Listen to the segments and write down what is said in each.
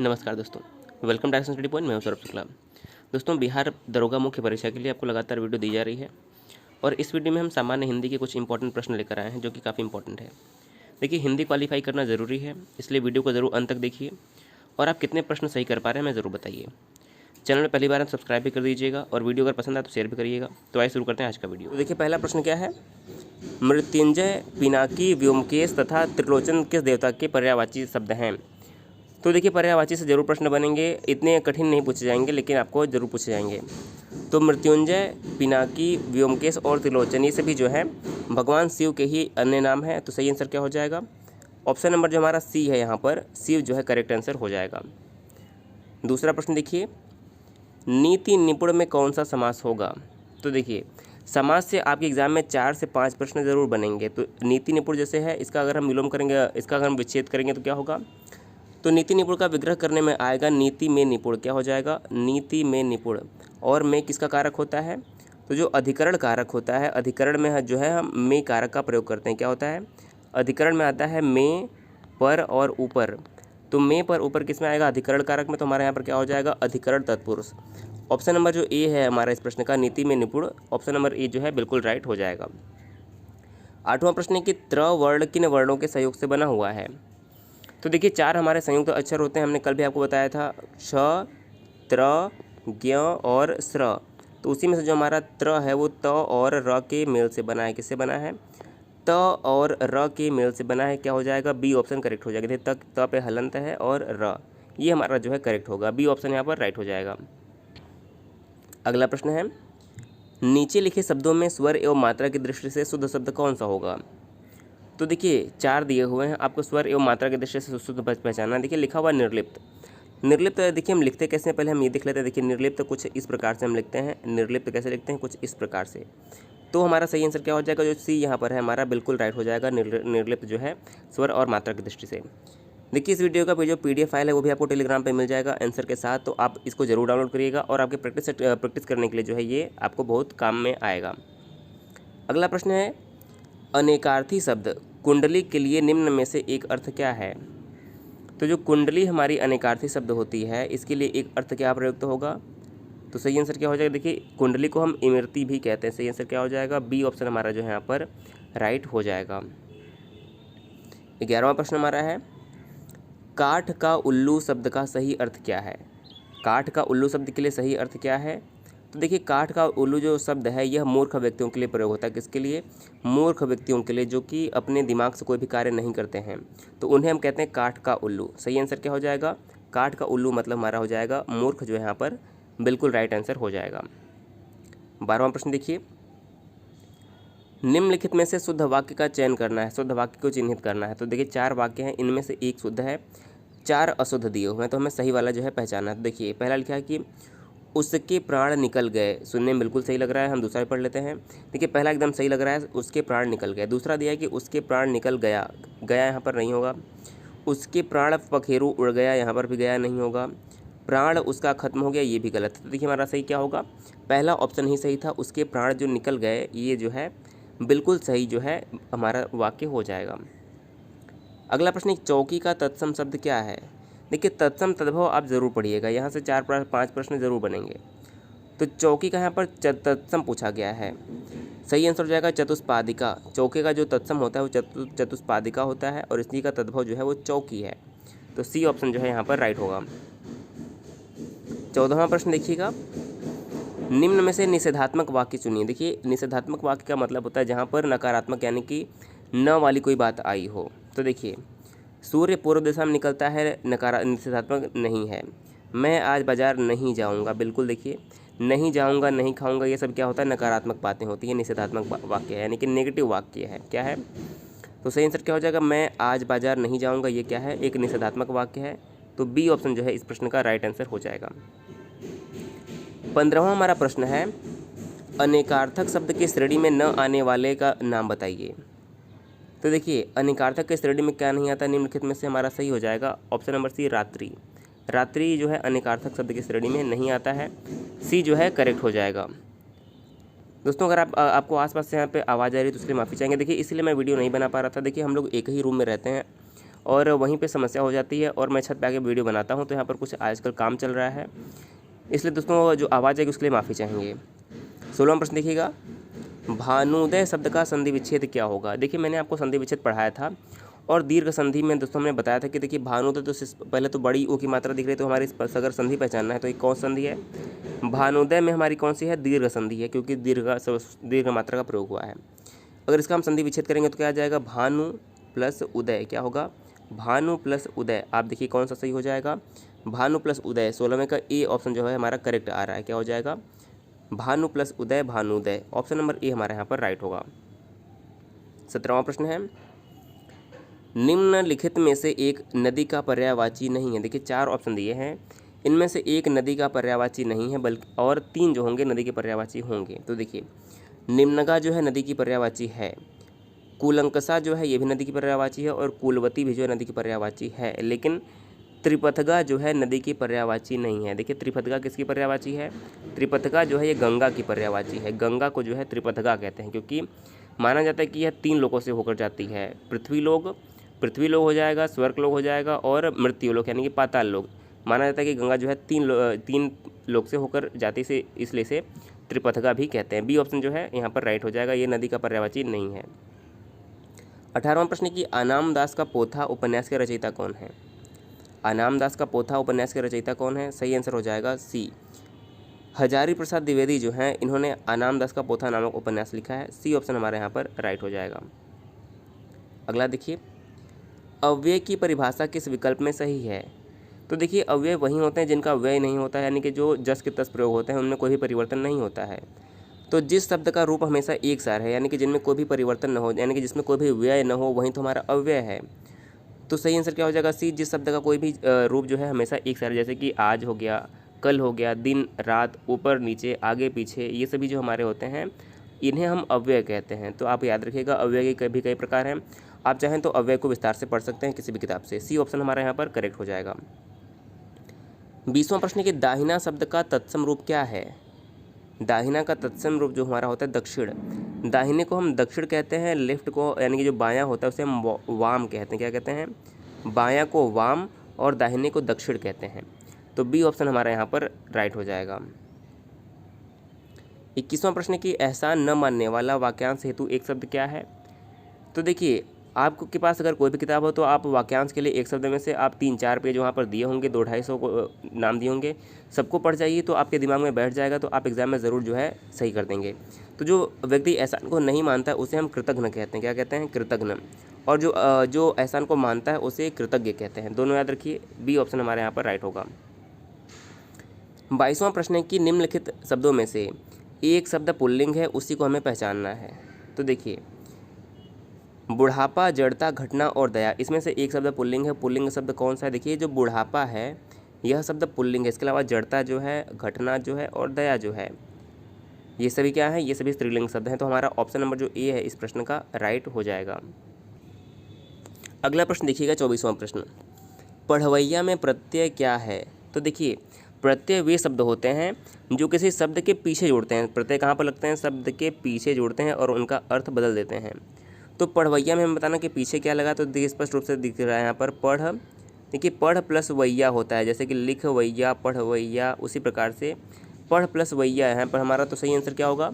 नमस्कार दोस्तों, welcome direction study point. मैं हूं सौरभ शुक्ला। दोस्तों, बिहार दरोगा मुख्य परीक्षा के लिए आपको लगातार वीडियो दी जा रही है और इस वीडियो में हम सामान्य हिंदी के कुछ इंपॉर्टेंट प्रश्न लेकर आए हैं जो कि काफ़ी इंपॉर्टेंट है। देखिए, हिंदी क्वालिफाई करना ज़रूरी है, इसलिए वीडियो को ज़रूर अंत तक देखिए और आप कितने प्रश्न सही कर पा रहे हैं हमें ज़रूर बताइए। चैनल में पहली बार सब्सक्राइब भी कर दीजिएगा और वीडियो अगर पसंद आए तो शेयर भी करिएगा। तो आइए शुरू करते हैं आज का वीडियो। तो देखिए, पहला प्रश्न क्या है। मृत्युंजय, पिनाकी, व्योमकेश तथा त्रिलोचन किस देवता के पर्यायवाची शब्द हैं? तो देखिए, पर्यायवाची से जरूर प्रश्न बनेंगे, इतने कठिन नहीं पूछे जाएंगे लेकिन आपको जरूर पूछे जाएंगे। तो मृत्युंजय, पिनाकी, व्योमकेश और त्रिलोचन ये सभी जो है भगवान शिव के ही अन्य नाम है। तो सही आंसर क्या हो जाएगा? ऑप्शन नंबर जो हमारा सी है, यहाँ पर शिव जो है करेक्ट आंसर हो जाएगा। दूसरा प्रश्न देखिए, नीति निपुण में कौन सा समास होगा? तो देखिए, समास से आपके एग्जाम में 4 से 5 प्रश्न जरूर बनेंगे। तो नीति निपुण जैसे है, इसका अगर हम विलोम करेंगे, इसका अगर हम विच्छेद करेंगे तो क्या होगा? तो नीति निपुण का विग्रह करने में आएगा नीति में निपुण। क्या हो जाएगा? नीति में निपुण। और में किसका कारक होता है? तो जो अधिकरण कारक होता है, अधिकरण में जो है हम में कारक का प्रयोग करते हैं। क्या होता है? अधिकरण में आता है में, पर और ऊपर। तो में पर ऊपर किस में आएगा? अधिकरण कारक में। तो हमारे यहाँ पर क्या हो जाएगा? अधिकरण तत्पुरुष। ऑप्शन नंबर जो ए है हमारा इस प्रश्न का, नीति में निपुण, ऑप्शन नंबर ए जो है बिल्कुल राइट हो जाएगा। 8वां प्रश्न है कि त्र वर्ण किन वर्णों के सहयोग से बना हुआ है? तो देखिए, 4 हमारे संयुक्त अक्षर होते हैं, हमने कल भी आपको बताया था, श, त्र, ज्ञ और स्र। तो उसी में से जो हमारा त्र है वो त और र के मेल से बना है। किससे बना है? त और र के मेल से बना है। क्या हो जाएगा? बी ऑप्शन करेक्ट हो जाएगा। देखिए, त पे हलंत है और र, ये हमारा जो है करेक्ट होगा। बी ऑप्शन यहाँ पर राइट हो जाएगा। अगला प्रश्न है, नीचे लिखे शब्दों में स्वर एवं मात्रा की दृष्टि से शुद्ध शब्द कौन सा होगा? तो देखिए, 4 दिए हुए हैं, आपको स्वर एवं मात्रा की दृष्टि से शुद्ध पहचानना। देखिए, लिखा हुआ निर्लिप्त। निर्लिप्त देखिए हम लिखते कैसे हैं, पहले हम ये देख लेते हैं। देखिए, निर्लिप्त कुछ इस प्रकार से हम लिखते हैं। निर्लिप्त कैसे लिखते हैं? कुछ इस प्रकार से। तो हमारा सही आंसर क्या हो जाएगा? जो सी यहाँ पर है हमारा बिल्कुल राइट हो जाएगा। निर्लिप्त जो है स्वर और मात्रा की दृष्टि से। देखिए, इस वीडियो का जो PDF फाइल है वो भी आपको टेलीग्राम पे मिल जाएगा आंसर के साथ। तो आप इसको जरूर डाउनलोड करिएगा और आपके प्रैक्टिस करने के लिए जो है ये आपको बहुत काम में आएगा। अगला प्रश्न है, अनेकार्थी शब्द कुंडली के लिए निम्न में से एक अर्थ क्या है? तो जो कुंडली हमारी अनेकार्थी शब्द होती है, इसके लिए एक अर्थ क्या प्रयुक्त होगा? तो सही आंसर क्या हो जाएगा? देखिए, कुंडली को हम इमरती भी कहते हैं। सही आंसर क्या हो जाएगा? बी ऑप्शन हमारा जो है यहाँ पर राइट हो जाएगा। 11वां प्रश्न हमारा है, काठ का उल्लू शब्द का सही अर्थ क्या है? काठ का उल्लू शब्द के लिए सही अर्थ क्या है? तो देखिए, काठ का उल्लू जो शब्द है यह मूर्ख व्यक्तियों के लिए प्रयोग होता है। किसके लिए? मूर्ख व्यक्तियों के लिए, जो कि अपने दिमाग से कोई भी कार्य नहीं करते हैं, तो उन्हें हम कहते हैं काठ का उल्लू। सही आंसर क्या हो जाएगा? काठ का उल्लू मतलब हमारा हो जाएगा मूर्ख, जो है यहाँ पर बिल्कुल राइट आंसर हो जाएगा। 12वां प्रश्न देखिए, निम्नलिखित में से शुद्ध वाक्य का चयन करना है, शुद्ध वाक्य को चिन्हित करना है। तो देखिए, 4 वाक्य हैं, इनमें से एक शुद्ध है, 4 अशुद्ध दिए हुए हैं, तो हमें सही वाला जो है पहचानना है। तो देखिए, पहला लिखा है कि उसके प्राण निकल गए। सुनने में बिल्कुल सही लग रहा है, हम दूसरा पढ़ लेते हैं। देखिए, पहला एकदम सही लग रहा है, उसके प्राण निकल गए। दूसरा दिया है कि उसके प्राण निकल गया, गया यहाँ पर नहीं होगा। उसके प्राण पखेरु उड़ गया, यहाँ पर भी गया नहीं होगा। प्राण उसका खत्म हो गया, ये भी गलत है। तो देखिए, हमारा सही क्या होगा? पहला ऑप्शन ही सही था, उसके प्राण जो निकल गए, ये जो है बिल्कुल सही जो है हमारा वाक्य हो जाएगा। अगला प्रश्न, चौकी का तत्सम शब्द क्या है? देखिए, तत्सम तद्भव आप जरूर पढ़िएगा, यहाँ से 4-5 प्रश्न जरूर बनेंगे। तो चौकी का यहाँ पर तत्सम पूछा गया है। सही आंसर हो जाएगा चतुष्पादिका। चौके का जो तत्सम होता है वो चतुष्पादिका होता है और इसी का तद्भव जो है वो चौकी है। तो सी ऑप्शन जो है यहाँ पर राइट होगा। 14वां प्रश्न देखिएगा, निम्न में से निषेधात्मक वाक्य चुनिए। देखिए, निषेधात्मक वाक्य का मतलब होता है जहाँ पर नकारात्मक यानी कि न वाली कोई बात आई हो। तो देखिए, सूर्य पूर्व दिशा में निकलता है, निषेधात्मक नहीं है। मैं आज बाजार नहीं जाऊंगा, बिल्कुल देखिए, नहीं जाऊंगा, नहीं खाऊंगा, ये सब क्या होता है? नकारात्मक बातें होती है, निषेधात्मक वाक्य है, यानी कि नेगेटिव वाक्य है। क्या है? तो सही आंसर क्या हो जाएगा? मैं आज बाजार नहीं जाऊंगा, ये क्या है? एक निषेधात्मक वाक्य है। तो बी ऑप्शन जो है इस प्रश्न का राइट आंसर हो जाएगा। 15वां हमारा प्रश्न है, अनेकार्थक शब्द की श्रेणी में न आने वाले का नाम बताइए। तो देखिए, अनेकार्थक के श्रेणी में क्या नहीं आता? निम्नलिखित में से हमारा सही हो जाएगा ऑप्शन नंबर सी, रात्रि। रात्रि जो है अनेकार्थक शब्द की श्रेणी में नहीं आता है। सी जो है करेक्ट हो जाएगा। दोस्तों, अगर आपको आसपास से यहाँ पे आवाज़ आ रही है तो उसके लिए माफ़ी चाहेंगे। देखिए, इसलिए मैं वीडियो नहीं बना पा रहा था। देखिए, हम लोग एक ही रूम में रहते हैं और वहीं पे समस्या हो जाती है और मैं छत पे आके वीडियो बनाता हूँ, तो यहाँ पर कुछ आजकल काम चल रहा है, इसलिए दोस्तों जो आवाज़ आएगी उसके लिए माफ़ी चाहेंगे। 16वां प्रश्न देखिएगा, भानुदय शब्द का संधि विच्छेद क्या होगा। देखिए मैंने आपको संधि विच्छेद पढ़ाया था और दीर्घ संधि में दोस्तों हमने बताया था कि देखिए भानुदय तो पहले तो बड़ी ऊ की मात्रा दिख रही है, तो हमारी अगर संधि पहचानना है तो एक कौन संधि है, भानुदय में हमारी कौन सी है, दीर्घ संधि है, क्योंकि दीर्घ मात्रा का प्रयोग हुआ है। अगर इसका हम संधि विच्छेद करेंगे तो क्या आ जाएगा, भानु प्लस उदय, क्या होगा, भानु प्लस उदय। आप देखिए कौन सा सही हो जाएगा, भानु प्लस उदय। 16वें का ए ऑप्शन जो है हमारा करेक्ट आ रहा है, क्या हो जाएगा, Bhanu plus Uday, Bhanuday. Option number A हमारे यहाँ पर राइट होगा। 17वां प्रश्न है, निम्नलिखित में से एक नदी का पर्यायवाची नहीं है। देखिए 4 ऑप्शन दिए हैं, इनमें से एक नदी का पर्यायवाची नहीं है, बल्कि और 3 जो होंगे नदी के पर्यायवाची होंगे। तो देखिए निम्नगा जो है नदी की पर्यायवाची है, कूलंकसा जो है ये भी नदी की पर्यायवाची है, और कूलवती भी जो है नदी की पर्यायवाची है, लेकिन त्रिपथगा जो है नदी की पर्यायवाची नहीं है। देखिए त्रिपथगा किसकी पर्यायवाची है, त्रिपथगा जो है ये गंगा की पर्यायवाची है। गंगा को जो है त्रिपथगा कहते हैं, क्योंकि माना जाता है कि यह 3 लोगों से होकर जाती है, पृथ्वी लोक हो जाएगा, स्वर्ग लोक हो जाएगा और मृत्यु लोक यानी कि पाताल लोक। माना जाता है कि गंगा जो है 3 लोक से होकर जाती से, इसलिए से त्रिपथगा भी कहते हैं। बी ऑप्शन जो है यहाँ पर राइट हो जाएगा, ये नदी का पर्यायवाची नहीं है। 18वां प्रश्न की आनाम दास का पोथा उपन्यास के रचयिता कौन है। आनाम दास का पोथा उपन्यास के रचयिता कौन है, सही आंसर हो जाएगा सी, हजारी प्रसाद द्विवेदी जो हैं इन्होंने आनाम दास का पोथा नामक उपन्यास लिखा है। सी ऑप्शन हमारे यहाँ पर राइट हो जाएगा। अगला देखिए, अव्यय की परिभाषा किस विकल्प में सही है। तो देखिए अव्यय वही होते हैं जिनका व्यय नहीं होता है, यानी कि जो जस के तस प्रयोग होते हैं उनमें कोई भी परिवर्तन नहीं होता है। तो जिस शब्द का रूप हमेशा एक सार है, यानी कि जिनमें कोई भी परिवर्तन न हो, यानी कि जिसमें कोई भी व्यय न हो, वहीं तो हमारा अव्यय है। तो सही आंसर क्या हो जाएगा, सी, जिस शब्द का कोई भी रूप जो है हमेशा एक सार है, जैसे कि आज हो गया, कल हो गया, दिन रात, ऊपर नीचे, आगे पीछे, ये सभी जो हमारे होते हैं इन्हें हम अव्यय कहते हैं। तो आप याद रखिएगा अव्यय के भी कई प्रकार हैं, आप चाहें तो अव्यय को विस्तार से पढ़ सकते हैं किसी भी किताब से। सी ऑप्शन हमारे यहाँ पर करेक्ट हो जाएगा। 20वां प्रश्न के दाहिना शब्द का तत्सम रूप क्या है। दाहिना का तत्सम रूप जो हमारा होता है दक्षिण। दाहिने को हम दक्षिण कहते हैं, लेफ्ट को यानी कि जो बायां होता है उसे हम वाम कहते हैं। क्या कहते हैं, बायां को वाम और दाहिने को दक्षिण कहते हैं। तो बी ऑप्शन हमारा यहाँ पर राइट हो जाएगा। 21वां प्रश्न की एहसान न मानने वाला वाक्यांश हेतु एक शब्द क्या है। तो देखिए आपको के पास अगर कोई भी किताब हो तो आप वाक्यांश के लिए एक शब्द में से आप 3-4 पेज वहाँ पर दिए होंगे, 200-250 को नाम दिए होंगे, सबको पढ़ जाइए तो आपके दिमाग में बैठ जाएगा, तो आप एग्जाम में ज़रूर जो है सही कर देंगे। तो जो व्यक्ति एहसान को नहीं मानता है उसे हम कृतघ्न कहते हैं। क्या कहते हैं, कृतघ्न। और जो एहसान को मानता है उसे कृतज्ञ कहते हैं। दोनों याद रखिए, बी ऑप्शन हमारे यहाँ पर राइट होगा। 22वां प्रश्न है कि निम्नलिखित शब्दों में से एक शब्द पुल्लिंग है, उसी को हमें पहचानना है। तो देखिए बुढ़ापा, जड़ता, घटना और दया, इसमें से एक शब्द पुल्लिंग है। पुल्लिंग शब्द कौन सा है, देखिए जो बुढ़ापा है यह शब्द पुल्लिंग है। इसके अलावा जड़ता जो है, घटना जो है और दया जो है, ये सभी क्या है, ये सभी स्त्रीलिंग शब्द हैं। तो हमारा ऑप्शन नंबर जो ए है इस प्रश्न का राइट हो जाएगा। अगला प्रश्न देखिएगा 24वां प्रश्न, पढ़वैया में प्रत्यय क्या है। तो देखिए प्रत्यय वे शब्द होते हैं जो किसी शब्द के पीछे जोड़ते हैं। प्रत्यय कहाँ पर लगते हैं, शब्द के पीछे जोड़ते हैं और उनका अर्थ बदल देते हैं। तो पढ़वैया में हम बताना कि पीछे क्या लगा, तो देखिए स्पष्ट रूप से दिख रहा है यहाँ पर पढ़। देखिए पढ़ प्लस वैया होता है, जैसे कि लिख वैया, पढ़वैया, उसी प्रकार से पढ़ प्लस वैया यहाँ पर हमारा। तो सही आंसर क्या होगा,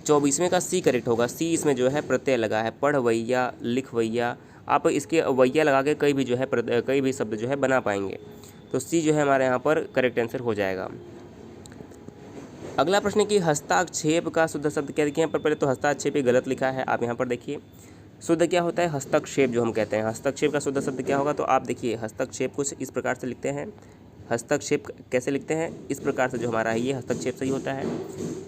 24वें का सी करेक्ट होगा। सी इसमें जो है प्रत्यय लगा है, पढ़वैया, लिखवैया। आप इसके वैया लगा के कई भी शब्द जो है बना पाएंगे। तो सी जो है हमारे यहाँ पर करेक्ट आंसर हो जाएगा। अगला प्रश्न कि हस्ताक्षेप का शुद्ध शब्द क्या। देखिए यहाँ पर पहले तो हस्ताक्षेप ही गलत लिखा है, आप यहाँ पर देखिए शुद्ध क्या होता है, हस्तक्षेप जो हम कहते हैं। हस्तक्षेप का शुद्ध शब्द क्या होगा, तो आप देखिए हस्तक्षेप कुछ इस प्रकार से लिखते हैं। हस्तक्षेप कैसे लिखते हैं, इस प्रकार से जो हमारा है ये हस्तक्षेप सही होता है।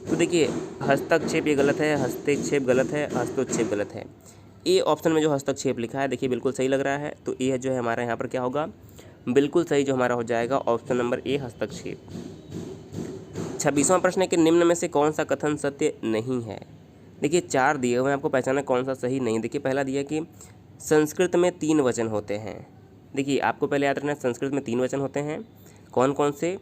तो देखिए हस्तक्षेप ये गलत है, हस्तक्षेप गलत है, हस्तोक्षेप गलत है। ए ऑप्शन में जो हस्तक्षेप लिखा है देखिए बिल्कुल सही लग रहा है, तो ए जो है हमारा यहाँ पर क्या होगा, बिल्कुल सही जो हमारा हो जाएगा ऑप्शन नंबर ए, हस्तक्षेप। 26वां प्रश्न है कि निम्न में से कौन सा कथन सत्य नहीं है। देखिए 4 दिए हुए हैं, आपको पहचाना कौन सा सही नहीं। देखिए पहला दिया कि संस्कृत में 3 वचन होते हैं। देखिए आपको पहले याद रखना है संस्कृत में 3 वचन होते हैं। कौन कौन से,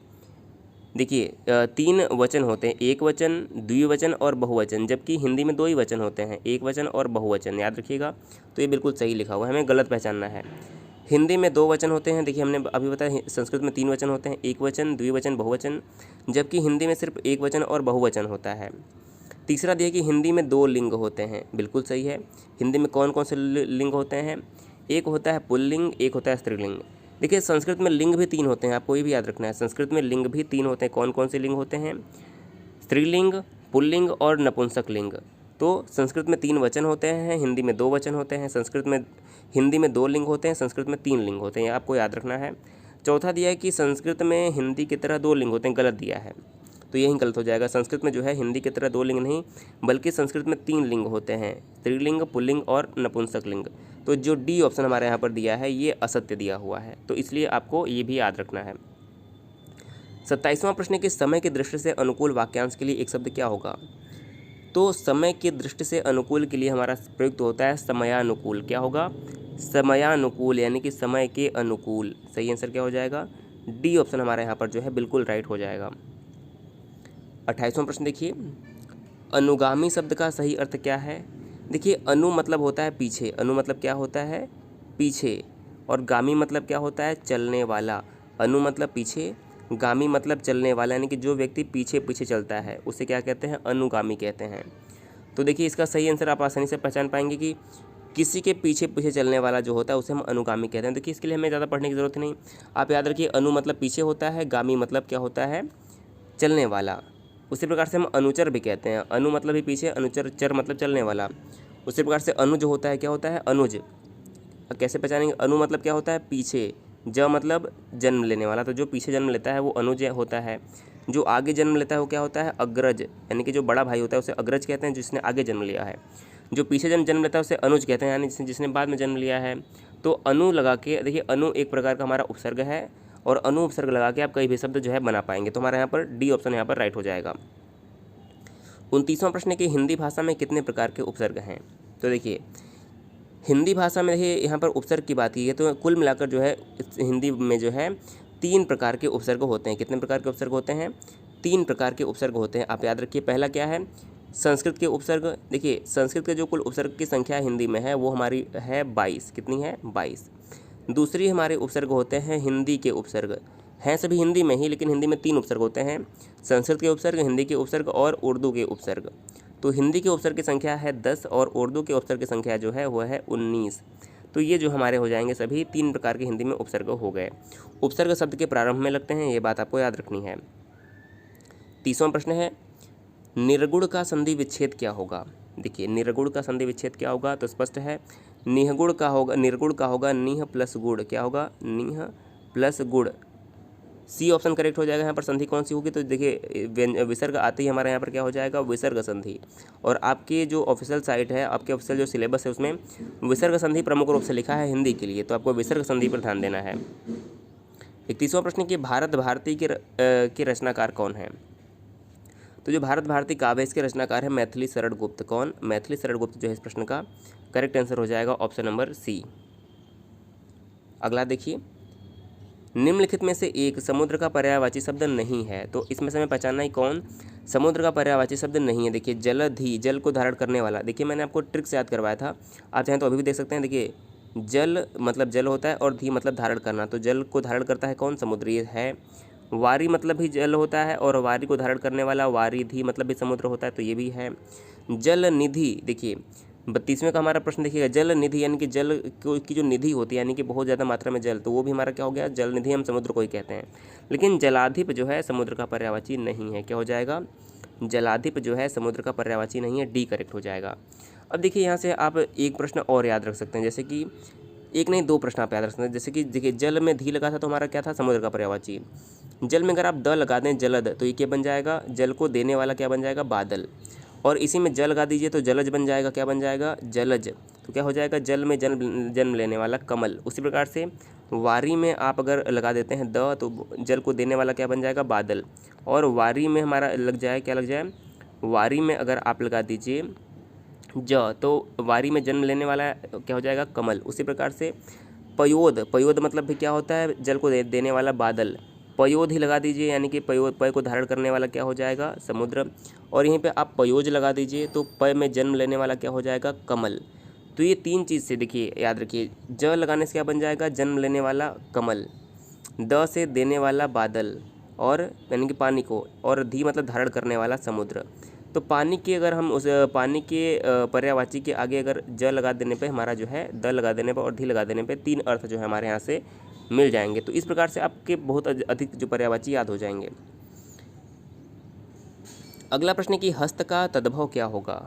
देखिए 3 वचन होते हैं, एक वचन, द्विवचन और बहुवचन, जबकि हिंदी में 2 ही वचन होते हैं, एक वचन और बहुवचन। याद रखिएगा, तो ये बिल्कुल सही लिखा हुआ है, हमें गलत पहचानना है। हिंदी में 2 वचन होते हैं, देखिए हमने अभी बताया संस्कृत में 3 वचन होते हैं, एक वचन, द्विवचन, बहुवचन, जबकि हिंदी में सिर्फ एक वचन और बहुवचन होता है। तीसरा दिया कि हिंदी में 2 लिंग होते हैं, बिल्कुल सही है। हिंदी में कौन कौन से लिंग होते हैं? एक होता है पुल्लिंग, एक होता है स्त्रीलिंग। देखिए संस्कृत में लिंग भी 3 होते हैं, आपको ये भी याद रखना है, संस्कृत में लिंग भी 3 होते हैं। कौन कौन से लिंग होते हैं? स्त्रीलिंग, पुल्लिंग और नपुंसक लिंग। तो संस्कृत में 3 वचन होते हैं, हिंदी में 2 वचन होते हैं। हिंदी में 2 लिंग होते हैं, संस्कृत में 3 लिंग होते हैं, ये आपको याद रखना है। चौथा दिया है कि संस्कृत में हिंदी की तरह 2 लिंग होते हैं, गलत दिया है, तो यही गलत हो जाएगा। संस्कृत में जो है हिंदी की तरह 2 लिंग नहीं, बल्कि संस्कृत में 3 लिंग होते हैं, स्त्रीलिंग, पुल्लिंग और नपुंसक लिंग। तो जो डी ऑप्शन हमारे यहाँ पर दिया है ये असत्य दिया हुआ है, तो इसलिए आपको ये भी याद रखना है। 27वां प्रश्न कि समय की दृष्टि से अनुकूल वाक्यांश के लिए एक शब्द क्या होगा? तो समय की दृष्टि से अनुकूल के लिए हमारा प्रयुक्त होता है समयानुकूल। क्या होगा? समयानुकूल, यानी कि समय के अनुकूल। सही आंसर क्या हो जाएगा? डी ऑप्शन हमारे यहाँ पर जो है बिल्कुल राइट हो जाएगा। 28वां प्रश्न देखिए, अनुगामी शब्द का सही अर्थ क्या है? देखिए अनु मतलब होता है पीछे, अनु मतलब क्या होता है? पीछे, और गामी मतलब क्या होता है? चलने वाला। अनु मतलब पीछे, गामी मतलब चलने वाला, यानी कि जो व्यक्ति पीछे पीछे चलता है उसे क्या कहते हैं? अनुगामी कहते हैं। तो देखिए इसका सही आंसर आप आसानी से पहचान पाएंगे कि किसी के पीछे पीछे चलने वाला जो होता है उसे हम अनुगामी कहते हैं। देखिए इसके लिए हमें ज़्यादा पढ़ने की ज़रूरत नहीं, आप याद रखिए अनु मतलब पीछे होता है, गामी मतलब क्या होता है? चलने वाला। उसी प्रकार से हम अनुचर भी कहते हैं, अनु मतलब ही पीछे, अनुचर, चर मतलब चलने वाला। उसी प्रकार से अनु जो होता है क्या होता है? अनुज। कैसे पहचानेंगे? अनु मतलब क्या होता है? पीछे, ज मतलब जन्म लेने वाला, तो जो पीछे जन्म लेता है वो अनुज होता है। जो आगे जन्म लेता है वो क्या होता है? अग्रज, यानी कि जो बड़ा भाई होता है उसे अग्रज कहते हैं, जिसने आगे जन्म लिया है। जो पीछे जन्म लेता है उसे अनुज कहते हैं, यानी जिसने बाद में जन्म लिया है। तो अनु लगा के देखिए, अनु एक प्रकार का हमारा उपसर्ग है, और अनु उपसर्ग लगा के आप कई भी शब्द जो है बना पाएंगे। तो हमारे यहाँ पर डी ऑप्शन यहाँ पर राइट हो जाएगा। 29वां प्रश्न है कि हिंदी भाषा में कितने प्रकार के उपसर्ग हैं? तो देखिए हिंदी भाषा में देखिए यहाँ पर उपसर्ग की बात की है, तो कुल मिलाकर जो है हिंदी में जो है 3 प्रकार के उपसर्ग होते हैं। कितने प्रकार के उपसर्ग होते हैं? 3 प्रकार के उपसर्ग होते हैं, आप याद रखिए। पहला क्या है? संस्कृत के उपसर्ग। देखिए संस्कृत के जो कुल उपसर्ग की संख्या हिंदी में है वो हमारी है 22। कितनी है? 22। दूसरी हमारे उपसर्ग होते हैं हिंदी के उपसर्ग, हैं सभी हिंदी में ही, लेकिन हिंदी में 3 उपसर्ग होते हैं, संस्कृत के उपसर्ग, हिंदी के उपसर्ग और उर्दू के उपसर्ग। तो हिंदी के उपसर्ग की संख्या है 10 और उर्दू के उपसर्ग की संख्या जो है वह है 19। तो ये जो हमारे हो जाएंगे सभी 3 प्रकार के हिंदी में उपसर्ग हो गए। उपसर्ग शब्द के प्रारंभ में लगते हैं, ये बात आपको याद रखनी है। 30वां प्रश्न है, निर्गुण का संधि विच्छेद क्या होगा? देखिए निर्गुण का संधि विच्छेद क्या होगा? तो स्पष्ट है, निहगुण का होगा, निर्गुण का होगा निह प्लस गुण। क्या होगा? निह प्लस गुण। सी ऑप्शन करेक्ट हो जाएगा। यहाँ पर संधि कौन सी होगी? तो देखिए विसर्ग आते ही हमारे यहाँ पर क्या हो जाएगा? विसर्ग संधि। और आपकी जो ऑफिशियल साइट है, आपके ऑफिशियल जो सिलेबस है उसमें विसर्ग संधि प्रमुख रूप से लिखा है हिंदी के लिए, तो आपको विसर्ग संधि पर ध्यान देना है। 31वां प्रश्न कि भारत भारती के रचनाकार कौन है? तो जो भारत भारती काव्य है इसके रचनाकार है मैथिली शरण गुप्त। कौन? मैथिली शरण गुप्त जो है इस प्रश्न का करेक्ट आंसर हो जाएगा ऑप्शन नंबर सी। अगला देखिए, निम्नलिखित में से एक समुद्र का पर्यायवाची शब्द नहीं है, तो इसमें से हमें पहचानना ही कौन समुद्र का पर्यायवाची शब्द नहीं है। देखिए जलधि, जल को धारण करने वाला। देखिए मैंने आपको ट्रिक से याद करवाया था, आप चाहें तो अभी भी देख सकते हैं। देखिए जल मतलब जल होता है और धी मतलब धारण करना, तो जल को धारण करता है कौन? समुद्र ये है। वारी मतलब भी जल होता है और वारी को धारण करने वाला वारीधि मतलब भी समुद्र होता है, तो ये भी है। जल निधि, देखिए 32वें का हमारा प्रश्न देखिएगा, जल निधि यानी कि जल की जो निधि होती है यानी कि बहुत ज़्यादा मात्रा में जल, तो वो भी हमारा क्या हो गया? जल निधि, हम समुद्र को ही कहते हैं। लेकिन जलाधिप जो है समुद्र का पर्यायवाची नहीं है। क्या हो जाएगा? जलाधिप जो है समुद्र का पर्यायवाची नहीं है, डी करेक्ट हो जाएगा। अब देखिए यहाँ से आप एक प्रश्न और याद रख सकते हैं, जैसे कि एक नहीं 2 प्रश्न आप याद रख सकते हैं। जैसे कि देखिए जल में धी लगा था तो हमारा क्या था? समुद्र का पर्यायवाची। जल में अगर आप द लगा दें जलद, तो ये क्या बन जाएगा? जल को देने वाला क्या बन जाएगा? बादल। और इसी में जल लगा दीजिए तो जलज बन जाएगा। क्या बन जाएगा? जलज। तो क्या हो जाएगा? जल में जन्म लेने वाला कमल। उसी प्रकार से वारी में आप अगर लगा देते हैं द, तो जल को देने वाला क्या बन जाएगा? बादल। और वारी में हमारा लग जाए, क्या लग जाए? वारी में अगर आप लगा दीजिए ज, तो वारी में जन्म लेने वाला क्या हो जाएगा? कमल। उसी प्रकार से पयोद, पयोद मतलब भी क्या होता है? जल को देने वाला बादल। पयोद ही लगा दीजिए, यानी कि पयोद, पय को धारण करने वाला क्या हो जाएगा? समुद्र। और यहीं पे आप पयोज लगा दीजिए तो पय में जन्म लेने वाला क्या हो जाएगा? कमल। तो ये 3 चीज़ से देखिए याद रखिए, ज लगाने से क्या बन जाएगा, जन्म लेने वाला कमल, द से देने वाला बादल, और यानी कि पानी को, और धी मतलब धारण करने वाला समुद्र। तो पानी के अगर हम उस पानी के पर्यायवाची के आगे अगर ज लगा देने पे हमारा जो है, द लगा देने पे और धी लगा देने पे 3 अर्थ जो है हमारे यहाँ से मिल जाएंगे। तो इस प्रकार से आपके बहुत अधिक जो पर्यायवाची याद हो जाएंगे। अगला प्रश्न है कि हस्त का तद्भव क्या होगा।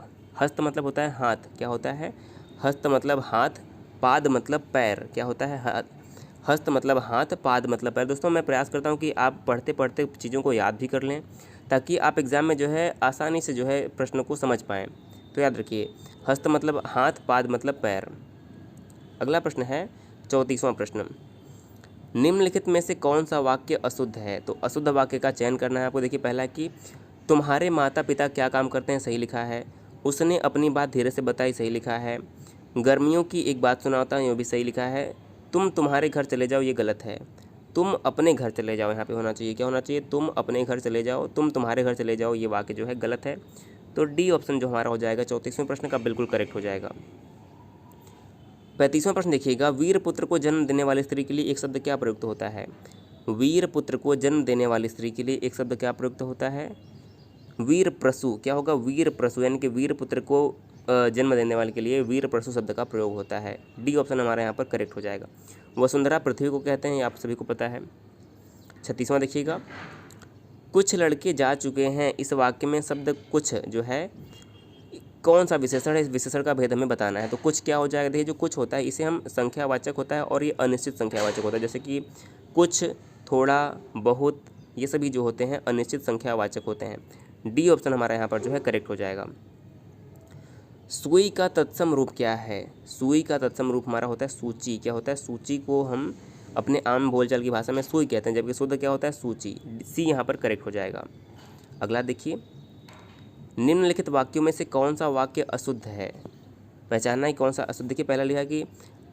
हस्त मतलब होता है हाथ, क्या होता है, हस्त मतलब हाथ, पाद मतलब पैर, क्या होता है हाथ, हस्त मतलब हाथ, पाद मतलब पैर। दोस्तों मैं प्रयास करता हूँ कि आप पढ़ते पढ़ते चीज़ों को याद भी कर लें, ताकि आप एग्ज़ाम में जो है आसानी से जो है प्रश्न को समझ पाएँ। तो याद रखिए, हस्त मतलब हाथ, पाद मतलब पैर। अगला प्रश्न है 34वां प्रश्न, निम्नलिखित में से कौन सा वाक्य अशुद्ध है। तो अशुद्ध वाक्य का चयन करना है आपको। देखिए पहला कि तुम्हारे माता पिता क्या काम करते हैं, सही लिखा है। उसने अपनी बात धीरे से बताई, सही लिखा है। गर्मियों की एक बात सुनाता हूँ, ये भी सही लिखा है। तुम तुम्हारे घर चले जाओ, ये गलत है। तुम अपने घर चले जाओ, यहाँ पे होना चाहिए, क्या होना चाहिए, तुम अपने घर चले जाओ, तुम तुम्हारे घर चले जाओ, ये वाक्य जो है गलत है। तो डी ऑप्शन जो हमारा हो जाएगा 34वें प्रश्न का बिल्कुल करेक्ट हो जाएगा। 35वां प्रश्न देखिएगा, वीर पुत्र को जन्म देने वाली स्त्री के लिए एक शब्द क्या प्रयुक्त होता है। वीर पुत्र को जन्म देने वाली स्त्री के लिए एक शब्द क्या प्रयुक्त होता है, वीर प्रसु। क्या होगा, वीर प्रसु, यानी कि वीर पुत्र को जन्म देने वाले के लिए वीर प्रसु शब्द का प्रयोग होता है। डी ऑप्शन हमारे यहाँ पर करेक्ट हो जाएगा। वसुंधरा पृथ्वी को कहते हैं, ये आप सभी को पता है। 36वां देखिएगा, कुछ लड़के जा चुके हैं, इस वाक्य में शब्द कुछ जो है कौन सा विशेषण है, इस विशेषण का भेद हमें बताना है। तो कुछ क्या हो जाएगा, देखिए जो कुछ होता है इसे हम संख्यावाचक होता है और ये अनिश्चित संख्यावाचक होता है। जैसे कि कुछ, थोड़ा, बहुत, ये सभी जो होते हैं अनिश्चित संख्यावाचक होते हैं। डी ऑप्शन हमारा यहाँ पर जो है करेक्ट हो जाएगा। सुई का तत्सम रूप क्या है। सुई का तत्सम रूप हमारा होता है सूची। क्या होता है, सूची को हम अपने आम बोलचाल की भाषा में सुई कहते हैं, जबकि शुद्ध क्या होता है, सूची। सी यहाँ पर करेक्ट हो जाएगा। अगला देखिए, निम्नलिखित वाक्यों में से कौन सा वाक्य अशुद्ध है, पहचानना ही कौन सा अशुद्ध। देखिए पहला लिखा कि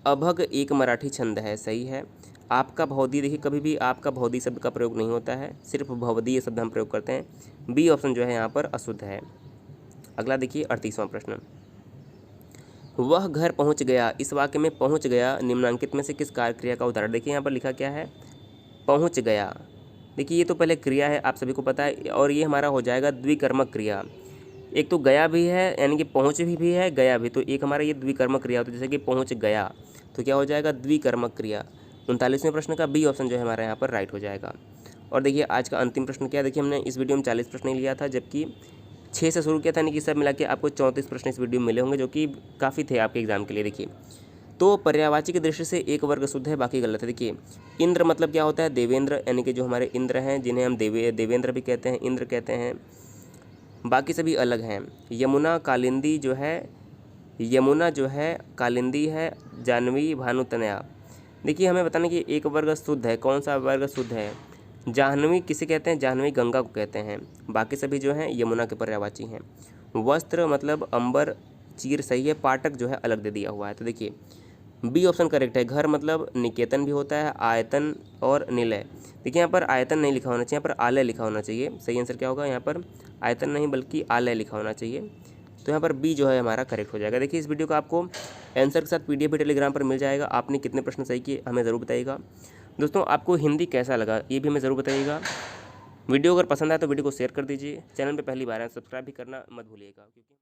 अभग एक मराठी छंद है, सही है। आपका भवदी, देखिए कभी भी आपका भवदी शब्द का प्रयोग नहीं होता है, सिर्फ भवदीय शब्द हम प्रयोग करते हैं। बी ऑप्शन जो है यहाँ पर अशुद्ध है। अगला देखिए 38वां प्रश्न, वह घर पहुँच गया, इस वाक्य में पहुँच गया निम्नांकित में से किस कार्य क्रिया का उदाहरण। देखिए यहाँ पर लिखा क्या है, पहुँच गया। देखिए ये तो पहले क्रिया है, आप सभी को पता है, और ये हमारा हो जाएगा द्विकर्मक क्रिया। एक तो गया भी है, यानी कि पहुँच भी है, गया भी, तो एक हमारा ये द्विकर्मक क्रिया होता है। जैसे कि पहुँच गया, तो क्या हो जाएगा, द्विकर्मक क्रिया। 39वें प्रश्न का बी ऑप्शन जो है हमारा यहाँ पर राइट हो जाएगा। और देखिए आज का अंतिम प्रश्न क्या है। देखिए हमने इस वीडियो में 40 प्रश्न ही लिया था, जबकि 6 से शुरू किया था, यानी कि सब मिला के आपको 34 प्रश्न इस वीडियो में मिले होंगे, जो कि काफ़ी थे आपके एग्जाम के लिए। देखिए तो पर्यायवाची की दृष्टि से एक वर्ग शुद्ध है, बाकी गलत है। देखिए इंद्र मतलब क्या होता है, देवेंद्र, यानी कि जो हमारे इंद्र हैं, जिन्हें हम देवेंद्र भी कहते हैं, इंद्र कहते हैं, बाकी सभी अलग हैं। यमुना कालिंदी जो है, यमुना जो है कालिंदी है, जाह्नवी भानुतनया। देखिए हमें बताना कि एक वर्ग शुद्ध है, कौन सा वर्ग शुद्ध है। जाह्नवी किसे कहते हैं, जाह्नवी गंगा को कहते हैं, बाकी सभी जो हैं यमुना के पर्यायवाची हैं। वस्त्र मतलब अंबर, चीर सही है, पाठक जो है अलग दे दिया हुआ है। तो देखिए बी ऑप्शन करेक्ट है। घर मतलब निकेतन भी होता है, आयतन और निलय। देखिए यहाँ पर आयतन नहीं लिखा होना चाहिए, यहाँ पर आलय लिखा होना चाहिए। सही आंसर क्या होगा, यहाँ पर आयतन नहीं बल्कि आलय लिखा होना चाहिए। तो यहाँ पर बी जो है हमारा करेक्ट हो जाएगा। देखिए इस वीडियो का आपको आंसर के साथ पीडीएफ भी टेलीग्राम पर मिल जाएगा। आपने कितने प्रश्न सही किए हमें ज़रूर बताइएगा। दोस्तों आपको हिंदी कैसा लगा ये भी हमें ज़रूर बताइएगा। वीडियो अगर पसंद आए तो वीडियो को शेयर कर दीजिए। चैनल पर पहली बार है सब्सक्राइब भी करना मत भूलिएगा, क्योंकि